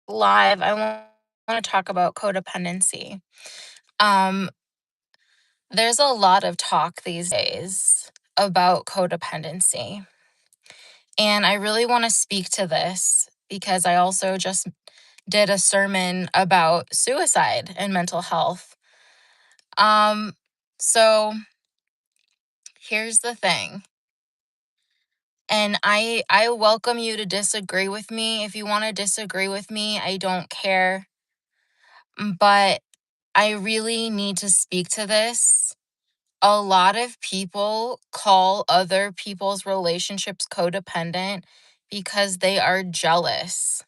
live, I want to talk about codependency. Um, there's a lot of talk these days about codependency, and I really want to speak to this because I also just did a sermon about suicide and mental health. Um, so here's the thing, and I welcome you to disagree with me. If you want to disagree with me, I don't care, but I really need to speak to this. A lot of people call other people's relationships codependent because they are jealous.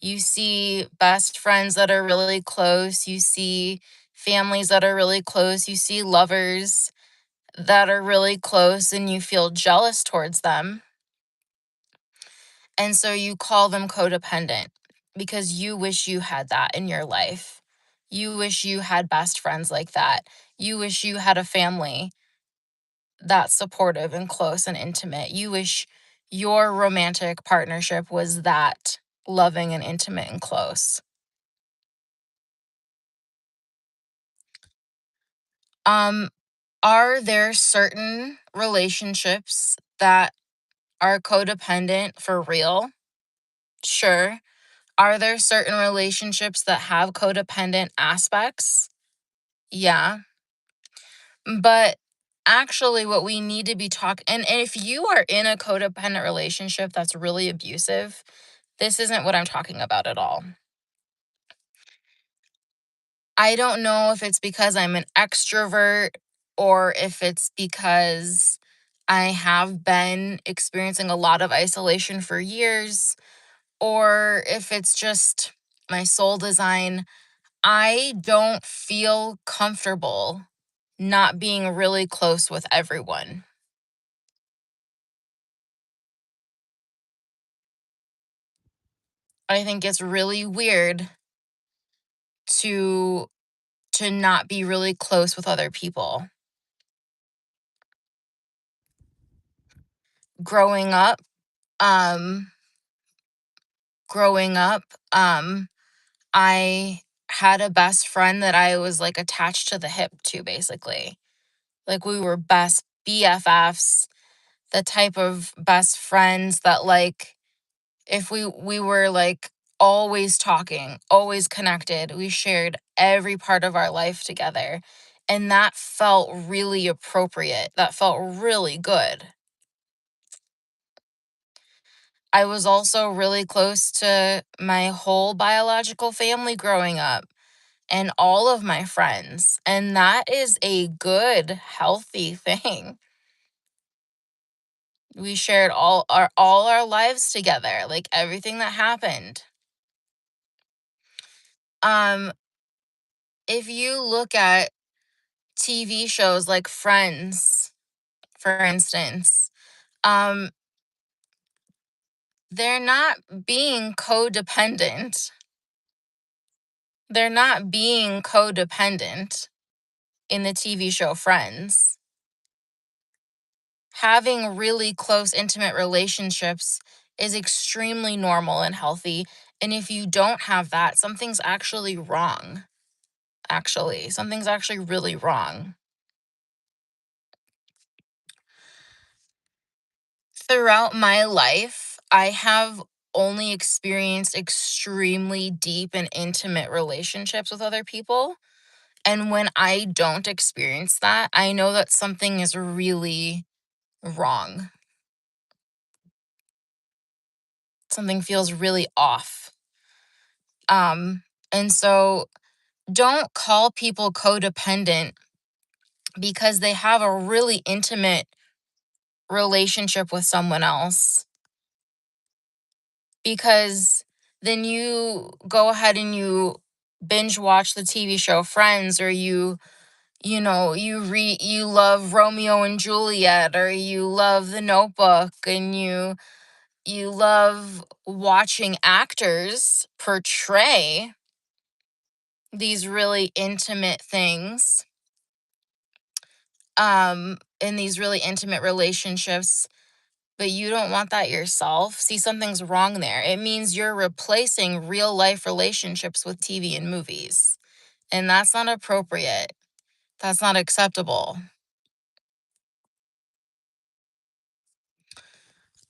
You see best friends that are really close, you see families that are really close, you see lovers that are really close, and you feel jealous towards them. And so you call them codependent because you wish you had that in your life. You wish you had best friends like that. You wish you had a family that's supportive and close and intimate. You wish your romantic partnership was that loving and intimate and close. Um, are there certain relationships that are codependent for real? Sure. Are there certain relationships that have codependent aspects? Yeah. But actually, what we need to be talking, and if you are in a codependent relationship that's really abusive, this isn't what I'm talking about at all. I don't know if it's because I'm an extrovert or if it's because I have been experiencing a lot of isolation for years, or if it's just my soul design. I don't feel comfortable not being really close with everyone. I think it's really weird to not be really close with other people. Growing up, um growing up, um I had a best friend that I was like attached to the hip to, basically. Like, we were best BFFs, the type of best friends that, like, if we were like always talking, always connected. We shared every part of our life together. And that felt really appropriate. That felt really good. I was also really close to my whole biological family growing up and all of my friends. And that is a good, healthy thing. We shared all our lives together, like everything that happened. Um, if you look at TV shows like Friends, for instance, um, they're not being codependent. They're not being codependent in the TV show Friends. Having really close, intimate relationships is extremely normal and healthy. And if you don't have that, something's actually wrong. Actually, something's actually really wrong. Throughout my life, I have only experienced extremely deep and intimate relationships with other people. And when I don't experience that, I know that something is really wrong. Something feels really off. And so don't call people codependent because they have a really intimate relationship with someone else. Because then you go ahead and you binge watch the TV show Friends, or you love Romeo and Juliet, or you love The Notebook, and you love watching actors portray these really intimate things, in these really intimate relationships. but you don't want that yourself, see, something's wrong there. It means you're replacing real life relationships with TV and movies. And that's not appropriate. That's not acceptable.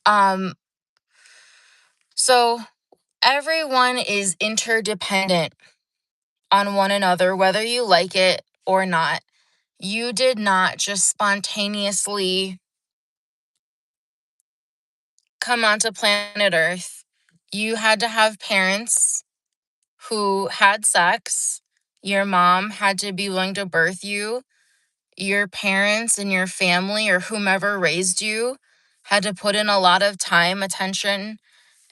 Um, so everyone is interdependent on one another, whether you like it or not. You did not just spontaneously come onto planet Earth. You had to have parents who had sex. Your mom had to be willing to birth you. Your parents and your family or whomever raised you had to put in a lot of time, attention,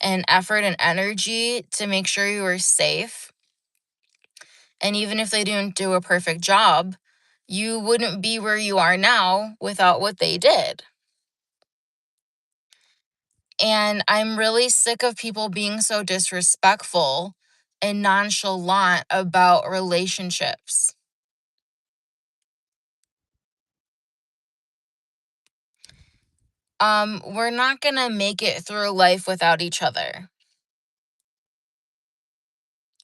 and effort and energy to make sure you were safe. And even if they didn't do a perfect job, you wouldn't be where you are now without what they did. And I'm really sick of people being so disrespectful and nonchalant about relationships. We're not gonna make it through life without each other.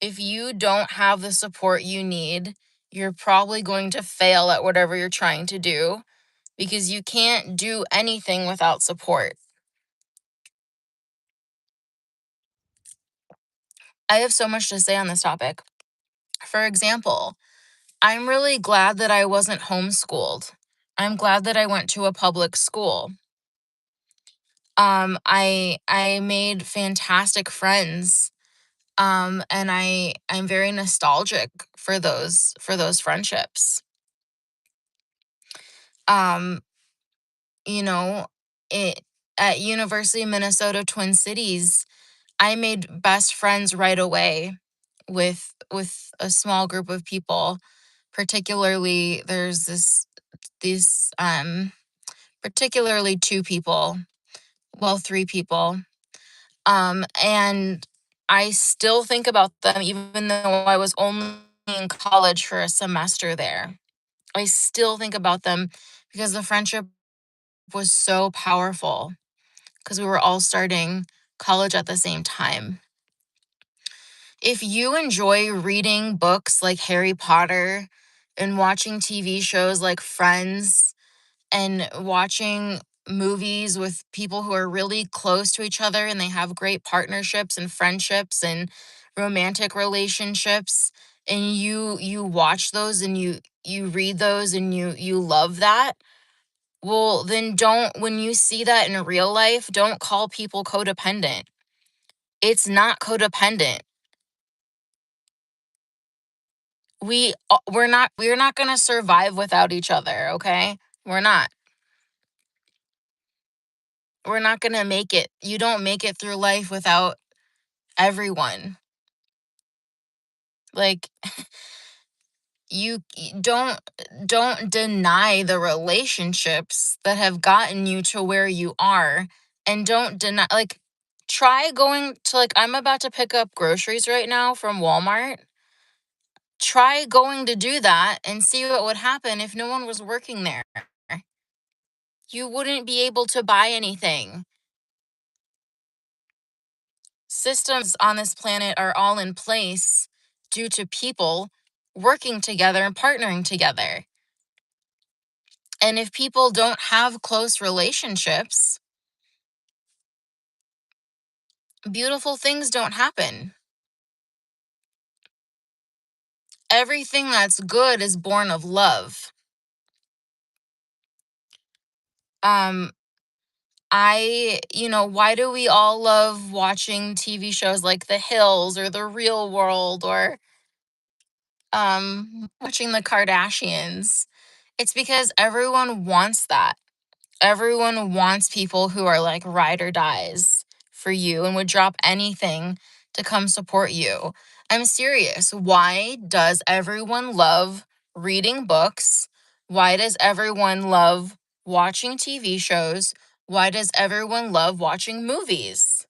If you don't have the support you need, you're probably going to fail at whatever you're trying to do because you can't do anything without support. I have so much to say on this topic. For example, I'm really glad that I wasn't homeschooled. I'm glad that I went to a public school. I made fantastic friends. And I'm very nostalgic for those friendships. Um, you know, it at University of Minnesota Twin Cities, I made best friends right away with a small group of people. Particularly, there's these particularly two people, well, three people. And I still think about them even though I was only in college for a semester there. I still think about them because the friendship was so powerful because we were all starting college at the same time. If you enjoy reading books like Harry Potter and watching TV shows like Friends and watching movies with people who are really close to each other and they have great partnerships and friendships and romantic relationships, and you watch those and you read those and you love that, well, then don't, when you see that in real life, don't call people codependent. It's not codependent. We're not going to survive without each other, okay? We're not. We're not going to make it. You don't make it through life without everyone. Like, you don't deny the relationships that have gotten you to where you are, and don't deny, like, try going to, like, I'm about to pick up groceries right now from Walmart. Try going to do that and see what would happen if no one was working there. You wouldn't be able to buy anything. Systems on this planet are all in place due to people working together and partnering together. And if people don't have close relationships, beautiful things don't happen. Everything that's good is born of love. Um, why do we all love watching TV shows like The Hills or The Real World or watching the Kardashians? It's because everyone wants that. Everyone wants people who are like ride or dies for you and would drop anything to come support you. I'm serious. Why does everyone love reading books? Why does everyone love watching TV shows? Why does everyone love watching movies?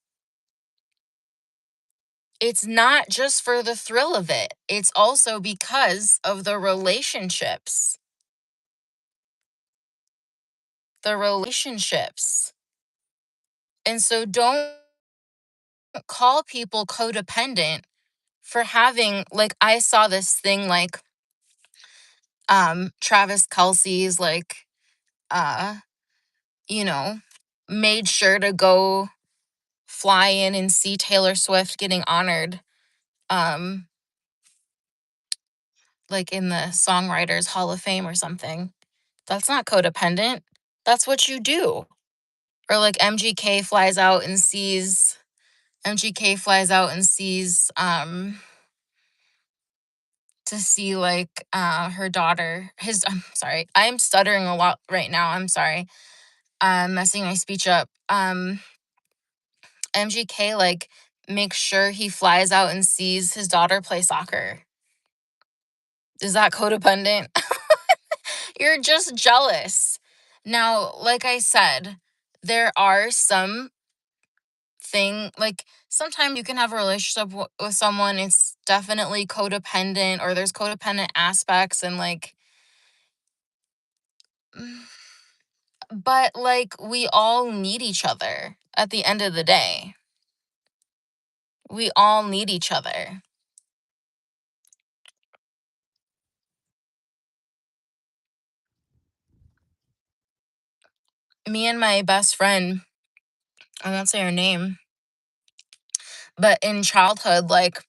It's not just for the thrill of it, it's also because of the relationships. The relationships. And so don't call people codependent for having, like, I saw this thing, like, Travis Kelsey's, like, uh, you know, made sure to go fly in and see Taylor Swift getting honored, um, like in the Songwriters Hall of Fame or something. That's not codependent. That's what you do. Or like MGK flies out and sees to see like her daughter, his I'm sorry. I'm stuttering a lot right now. I'm sorry. I'm messing my speech up. MGK like makes sure he flies out and sees his daughter play soccer. Is that codependent? You're just jealous. Now, like I said, there are some like sometimes you can have a relationship with someone, it's definitely codependent or there's codependent aspects and like mm, but like we all need each other at the end of the day. We all need each other. Me and my best friend, I won't say her name, but in childhood, like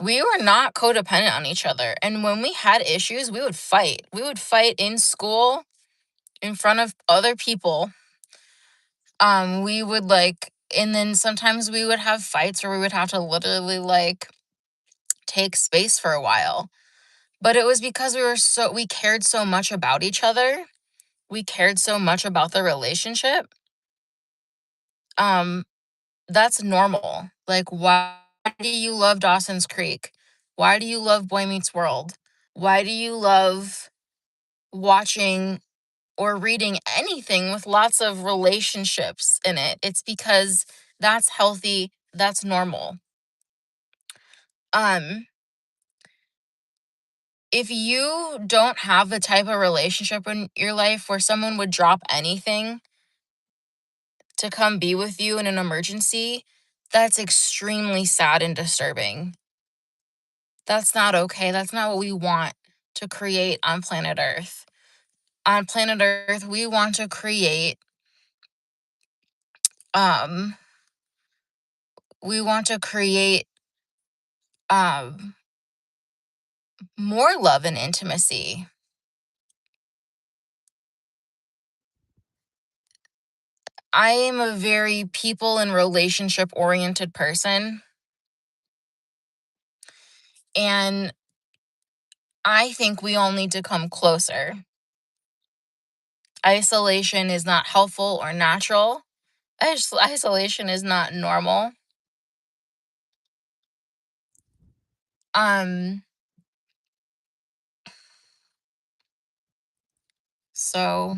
we were not codependent on each other. And when we had issues, we would fight. We would fight in school, in front of other people. We would like, and then sometimes we would have fights where we would have to literally like take space for a while. But it was because we cared so much about each other. We cared so much about the relationship. Um, that's normal. Like, why do you love Dawson's Creek? Why do you love Boy Meets World? Why do you love watching or reading anything with lots of relationships in it? It's because that's healthy, that's normal. Um, if you don't have the type of relationship in your life where someone would drop anything to come be with you in an emergency, that's extremely sad and disturbing. That's not okay. That's not what we want to create on planet Earth. On planet Earth, we want to create um we want to create um more love and intimacy. I am a very people and relationship oriented person, and I think we all need to come closer. Isolation is not helpful or natural. Isolation is not normal. Um, so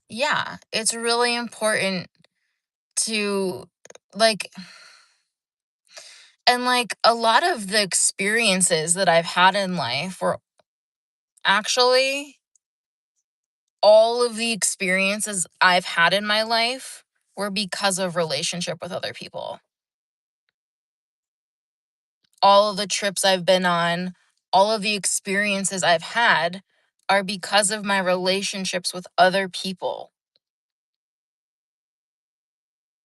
yeah, it's really important to like, and like a lot of the experiences that I've had in life were actually all of the experiences I've had in my life were because of relationship with other people. All of the trips I've been on, all of the experiences I've had are because of my relationships with other people.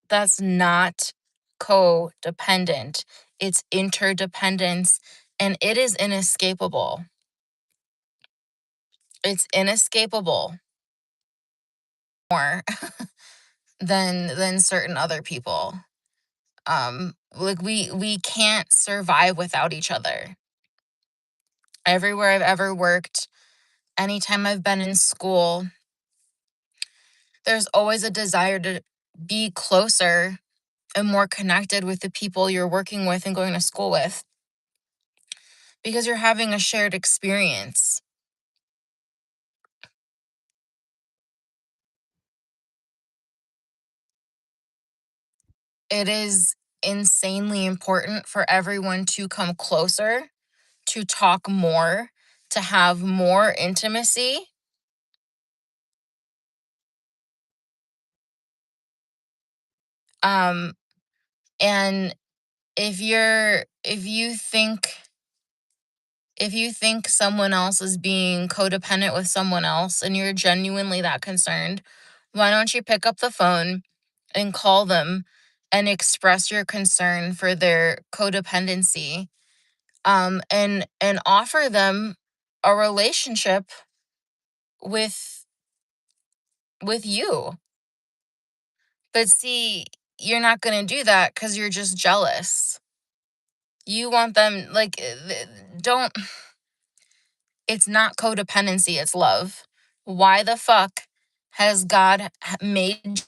That's not codependent. It's interdependence and it is inescapable. It's inescapable more than certain other people. Like we can't survive without each other. Everywhere I've ever worked, anytime I've been in school, there's always a desire to be closer and more connected with the people you're working with and going to school with because you're having a shared experience. It is insanely important for everyone to come closer, to talk more, to have more intimacy. Um, and if you think someone else is being codependent with someone else and you're genuinely that concerned, why don't you pick up the phone and call them and express your concern for their codependency, and offer them a relationship with you. But see, you're not going to do that cuz you're just jealous. You want them like don't it's not codependency, it's love. Why the fuck has God made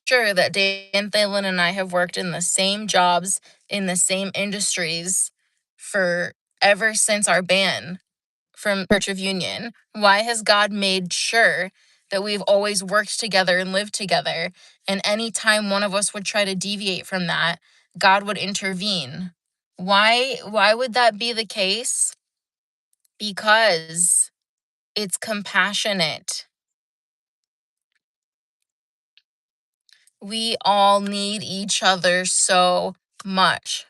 sure that Dan Thalen and I have worked in the same jobs, in the same industries for ever since our ban from Church of Union? Why has God made sure that we've always worked together and lived together? And anytime one of us would try to deviate from that, God would intervene. Why would that be the case? Because it's compassionate. We all need each other so much.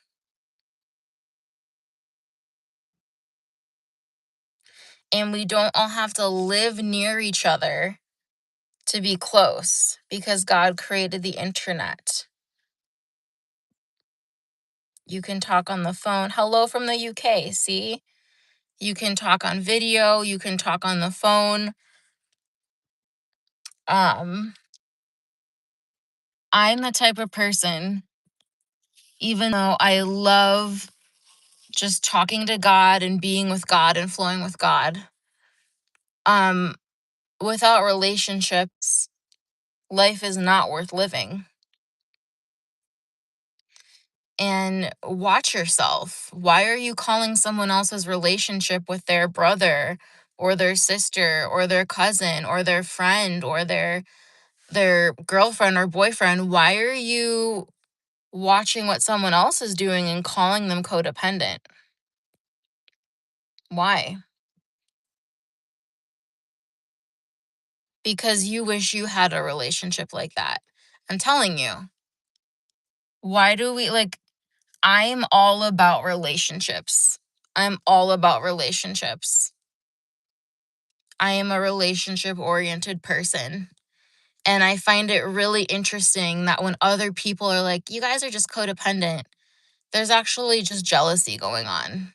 And we don't all have to live near each other to be close because God created the internet. You can talk on the phone. Hello from the UK, see? You can talk on video, you can talk on the phone. Um I'm the type of person, even though I love just talking to God and being with God and flowing with God, um without relationships, life is not worth living. And watch yourself. Why are you calling someone else's relationship with their brother or their sister or their cousin or their friend or their girlfriend or boyfriend? Why are you watching what someone else is doing and calling them codependent? Why? Because you wish you had a relationship like that. I'm telling you. Why do we like I'm all about relationships. I'm all about relationships. I am a relationship oriented person. And I find it really interesting that when other people are like, you guys are just codependent, there's actually just jealousy going on.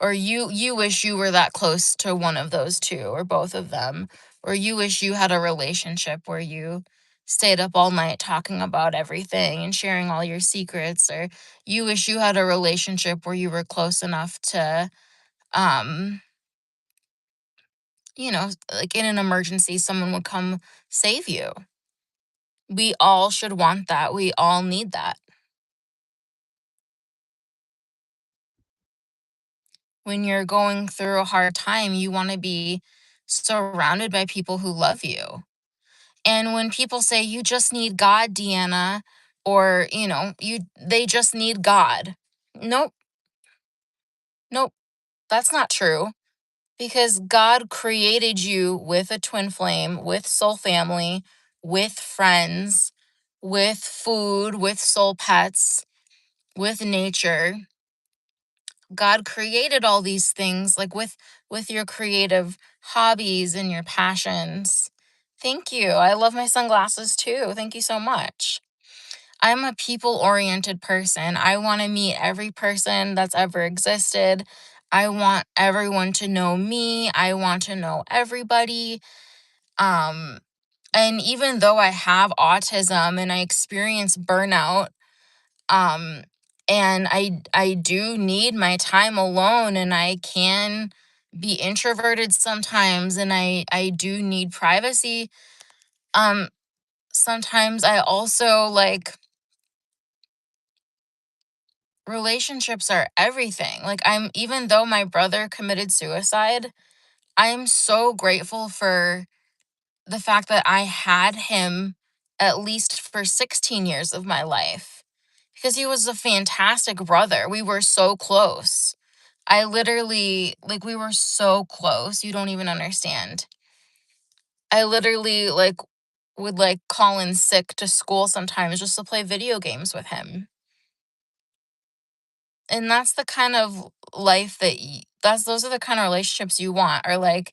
Or you wish you were that close to one of those two or both of them. Or you wish you had a relationship where you stayed up all night talking about everything and sharing all your secrets. Or you wish you had a relationship where you were close enough to um like in an emergency, someone would come save you. We all should want that. We all need that. When you're going through a hard time, you want to be surrounded by people who love you. And when people say you just need God, Deanna, or they just need God. Nope, nope, that's not true. Because God created you with a twin flame, with soul family, with friends, with food, with soul pets, with nature. God created all these things like with your creative hobbies and your passions. Thank you. I love my sunglasses too. Thank you so much. I'm a people oriented person. I want to meet every person that's ever existed. I want everyone to know me. I want to know everybody. Um, and even though I have autism and I experience burnout, um, and I do need my time alone and I can be introverted sometimes and I do need privacy. Um, Sometimes I also like relationships are everything. Like even though my brother committed suicide, I am so grateful for the fact that I had him at least for 16 years of my life because he was a fantastic brother. We were so close. I literally like we were so close. You don't even understand. I literally, like, would, like, call in sick to school sometimes just to play video games with him. And that's the kind of life that that's those are the kind of relationships you want. Or like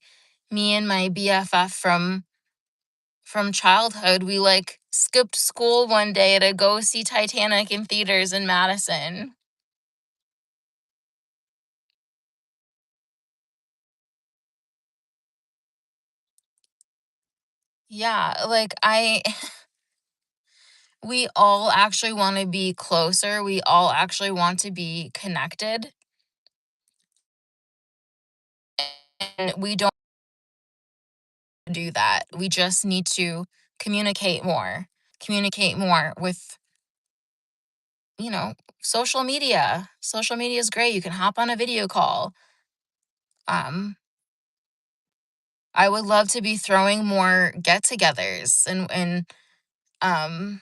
me and my BFF from childhood, we like skipped school one day to go see Titanic in theaters in Madison. Yeah, like I we all actually want to be closer. We all actually want to be connected, and we don't do that. We just need to communicate more. Communicate more with, you know, social media. Social media is great. You can hop on a video call. Um, I would love to be throwing more get-togethers and um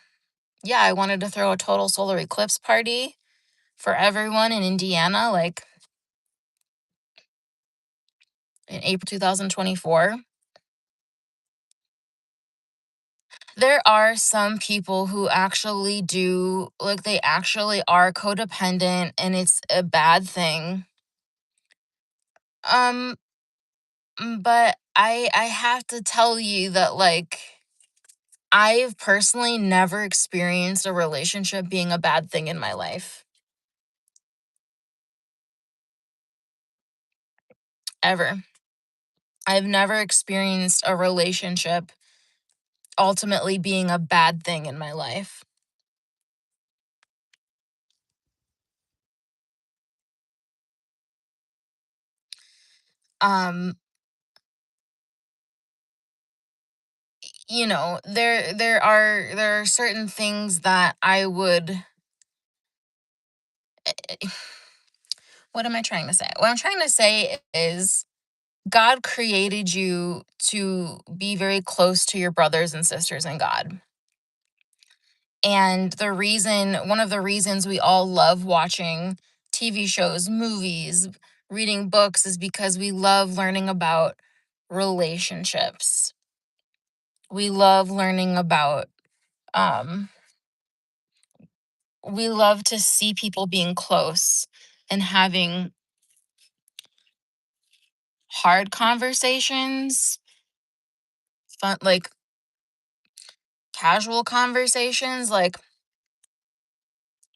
yeah, I wanted to throw a total solar eclipse party for everyone in Indiana, like in April 2024. There are some people who actually do, like, they actually are codependent and it's a bad thing. Um, but I have to tell you that, like, I've personally never experienced a relationship being a bad thing in my life, ever. I've never experienced a relationship ultimately being a bad thing in my life. Um, there are certain things that I would what am I trying to say? What I'm trying to say is God created you to be very close to your brothers and sisters in God. And one of the reasons we all love watching TV shows, movies, reading books is because we love learning about relationships. We love learning about, um, we love to see people being close and having hard conversations, fun, like casual conversations, like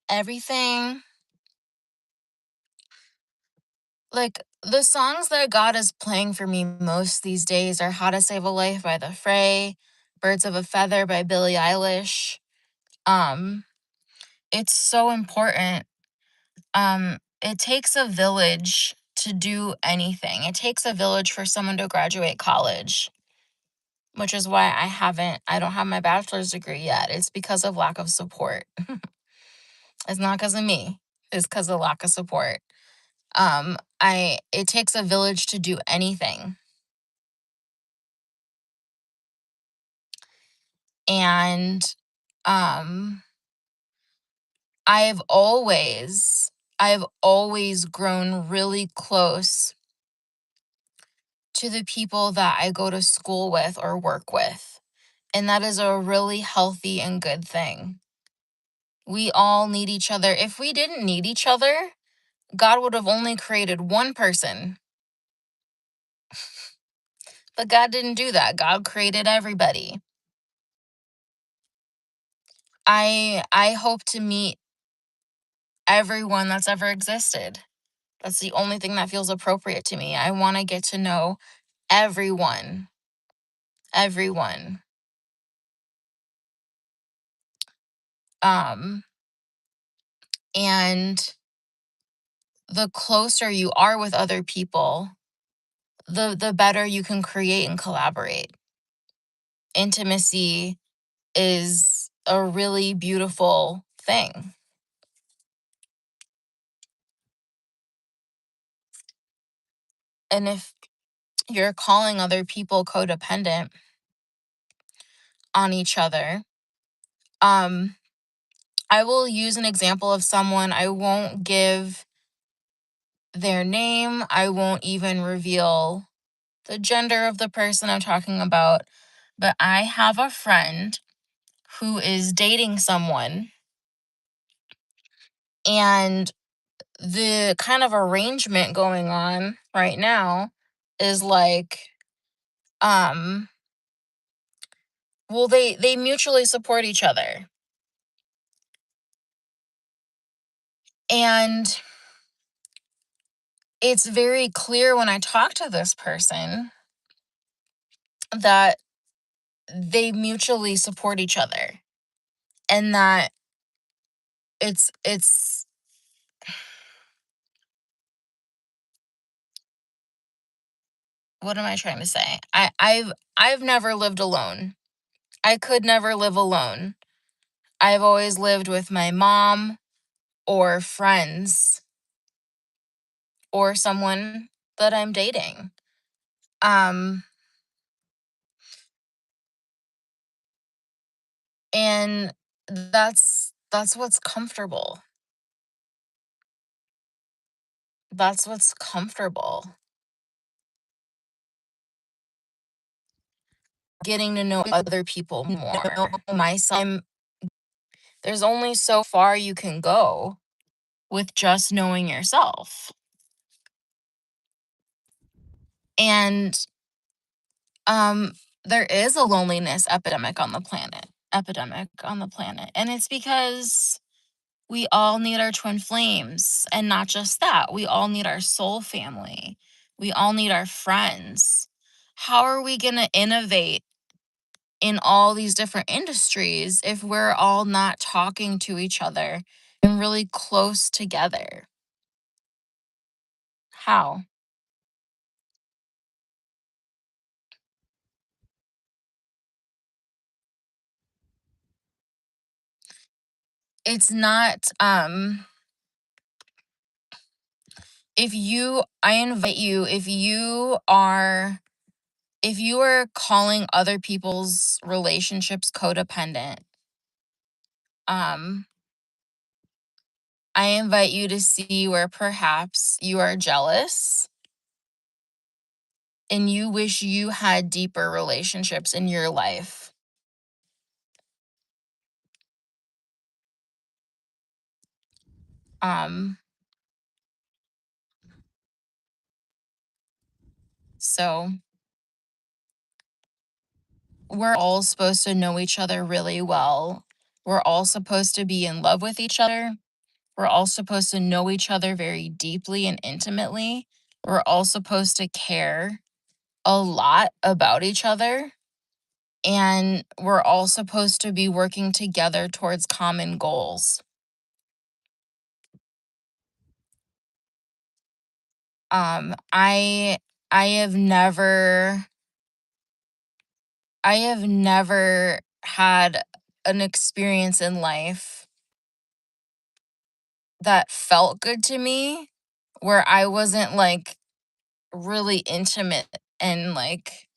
everything. Like, the songs that God is playing for me most these days are How to Save a Life by The Fray, Birds of a Feather by Billie Eilish. Um, it's so important. It takes a village to do anything. It takes a village for someone to graduate college, which is why I don't have my bachelor's degree yet. It's because of lack of support. It's not because of me. It's because of lack of support. I It takes a village to do anything. And um I've always grown really close to the people that I go to school with or work with. And that is a really healthy and good thing. We all need each other. If we didn't need each other, God would have only created one person. But God didn't do that. God created everybody. I hope to meet everyone that's ever existed. That's the only thing that feels appropriate to me. I want to get to know everyone. Everyone. Um and the closer you are with other people, the better you can create and collaborate. Intimacy is a really beautiful thing. And if you're calling other people codependent on each other, um I will use an example of someone. I won't give their name. I won't even reveal the gender of the person I'm talking about. but I have a friend who is dating someone, and the kind of arrangement going on right now is like, um well, they mutually support each other. And it's very clear when I talk to this person that they mutually support each other, and that it's what am I trying to say? I've never lived alone. I could never live alone. I've always lived with my mom or friends or someone that I'm dating. Um and that's what's comfortable. That's what's comfortable. Getting to know other people more. Myself, there's only so far you can go with just knowing yourself. And um there is a loneliness epidemic on the planet, and it's because we all need our twin flames, and not just that, we all need our soul family. We all need our friends. How are we going to innovate in all these different industries if we're all not talking to each other and really close together? How? It's not if you I invite you, if you are calling other people's relationships codependent, um I invite you to see where perhaps you are jealous and you wish you had deeper relationships in your life. Um so we're all supposed to know each other really well. We're all supposed to be in love with each other. We're all supposed to know each other very deeply and intimately. We're all supposed to care a lot about each other. And we're all supposed to be working together towards common goals. Um, I I have never I have never had an experience in life that felt good to me where I wasn't like really intimate and like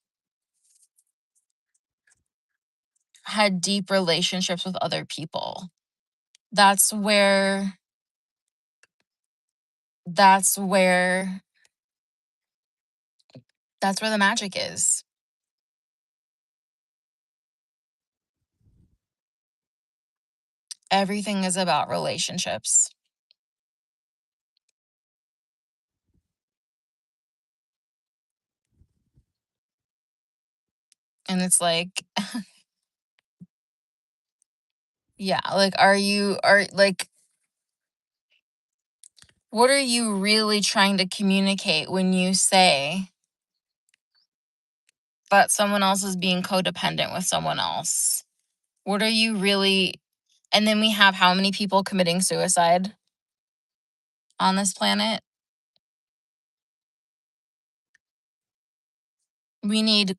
had deep relationships with other people. That's where that's where that's where the magic is. Everything is about relationships. And it's like, yeah, like are like what are you really trying to communicate when you say that someone else is being codependent with someone else? What are you really And then we have how many people committing suicide on this planet? We need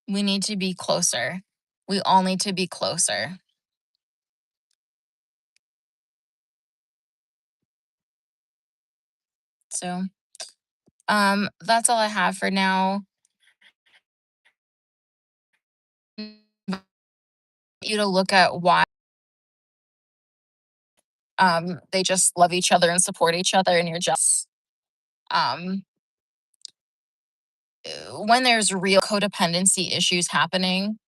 we need to be closer. We all need to be closer. So, that's all I have for now. You to look at why they just love each other and support each other and you're just um when there's real codependency issues happening,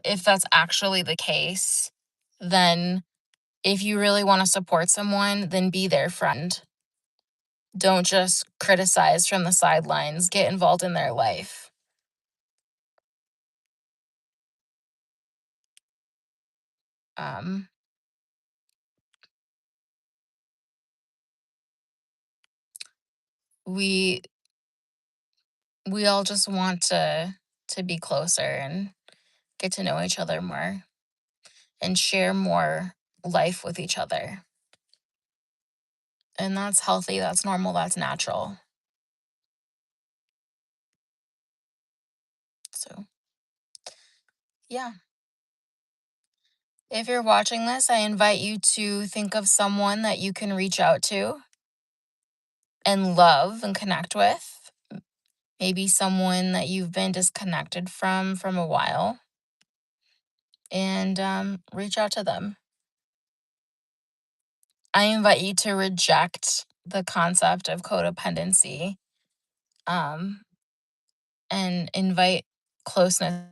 if that's actually the case, then if you really want to support someone, then be their friend. Don't just criticize from the sidelines, get involved in their life. Um, we we all just want to be closer and get to know each other more and share more life with each other. And that's healthy, that's normal, that's natural. So, yeah. If you're watching this, I invite you to think of someone that you can reach out to and love and connect with. Maybe someone that you've been disconnected from a while, and reach out to them. I invite you to reject the concept of codependency, um, and invite closeness.